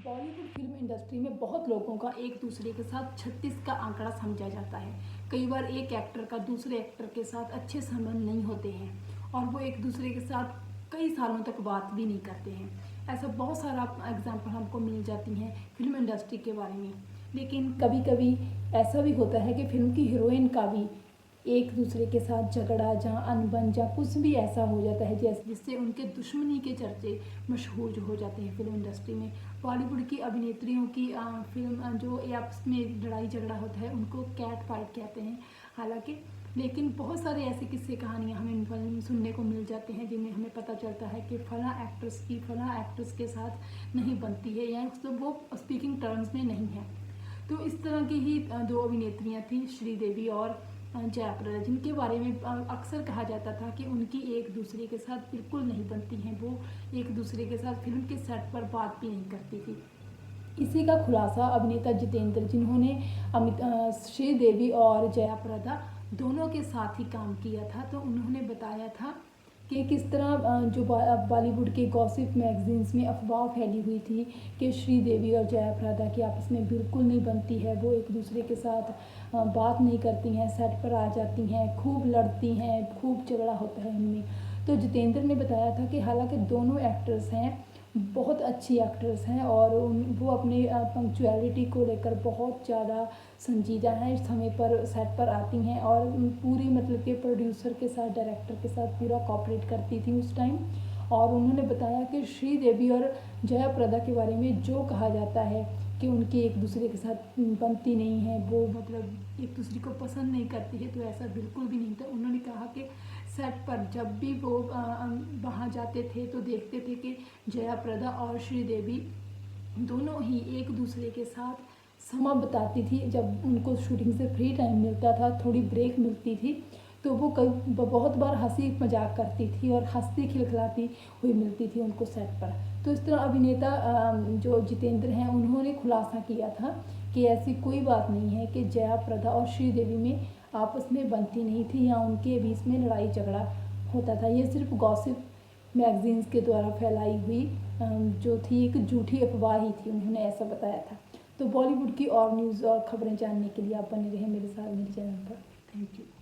Bollywood film industry में बहुत लोगों का एक दूसरे के साथ 36 का आंकड़ा समझा जाता है। कई बार एक एक्टर का दूसरे एक्टर के साथ अच्छे संबंध नहीं होते हैं और वो एक दूसरे के साथ कई सालों तक बात भी नहीं करते हैं। ऐसा बहुत सारा एग्जाम्पल हमको मिल जाती हैं फिल्म इंडस्ट्री के बारे में। लेकिन कभी कभी ऐसा भी होता है कि फिल्म की हीरोइन का भी एक दूसरे के साथ झगड़ा, जहाँ अनबन, जहाँ कुछ भी ऐसा हो जाता है जैसे जिससे उनके दुश्मनी के चर्चे मशहूर जो हो जाते हैं फिल्म इंडस्ट्री में। बॉलीवुड की अभिनेत्रियों की फिल्म जो आपस में लड़ाई झगड़ा होता है उनको कैट फाइट कहते हैं हालांकि। लेकिन बहुत सारे ऐसे किस्से कहानियाँ हमें सुनने को मिल जाते हैं जिनमें हमें पता चलता है कि फला एक्ट्रेस की फला एक्ट्रेस के साथ नहीं बनती है या तो वो स्पीकिंग टर्म्स में नहीं है। तो इस तरह की ही दो अभिनेत्रियाँ थीं, श्रीदेवी और जया प्रदा, जिनके बारे में अक्सर कहा जाता था कि उनकी एक दूसरे के साथ बिल्कुल नहीं बनती हैं। वो एक दूसरे के साथ फिल्म के सेट पर बात भी नहीं करती थी। इसी का खुलासा अभिनेता जितेंद्र, जिन्होंने श्रीदेवी और जया प्रदा दोनों के साथ ही काम किया था, तो उन्होंने बताया था कि किस तरह जो बॉलीवुड के गॉसिप मैगजीन्स में अफवाह फैली हुई थी कि श्रीदेवी और जया प्रदा की आपस में बिल्कुल नहीं बनती है, वो एक दूसरे के साथ बात नहीं करती हैं, सेट पर आ जाती हैं, खूब लड़ती हैं, खूब झगड़ा होता है उनमें। तो जितेंद्र ने बताया था कि हालांकि दोनों एक्टर्स हैं, बहुत अच्छी एक्ट्रेस हैं और वो अपनी पंक्चुअलिटी को लेकर बहुत ज़्यादा संजीदा हैं, समय पर सेट पर आती हैं और पूरी मतलब कि प्रोड्यूसर के साथ, डायरेक्टर के साथ पूरा कोऑपरेट करती थी उस टाइम। और उन्होंने बताया कि श्रीदेवी और जया प्रदा के बारे में जो कहा जाता है कि उनकी एक दूसरे के साथ बनती नहीं है, वो मतलब एक दूसरे को पसंद नहीं करती है, तो ऐसा बिल्कुल भी नहीं था। उन्होंने कहा कि सेट पर जब भी वो वहाँ जाते थे तो देखते थे कि जया प्रदा और श्रीदेवी दोनों ही एक दूसरे के साथ समय बिताती थी। जब उनको शूटिंग से फ्री टाइम मिलता था, थोड़ी ब्रेक मिलती थी, तो वो बहुत बार हंसी मजाक करती थी और हंसती खिलखिलाती हुई मिलती थी उनको सेट पर। तो इस तरह अभिनेता जो जितेंद्र हैं उन्होंने खुलासा किया था कि ऐसी कोई बात नहीं है कि जया प्रदा और श्रीदेवी में आपस में बनती नहीं थी या उनके बीच में लड़ाई झगड़ा होता था। ये सिर्फ गॉसिप मैगजीन्स के द्वारा फैलाई हुई जो थी एक झूठी अफवाह ही थी, उन्होंने ऐसा बताया था। तो बॉलीवुड की और न्यूज़ और खबरें जानने के लिए आप बने रहें मेरे साथ, मेरे चैनल पर। Thank you.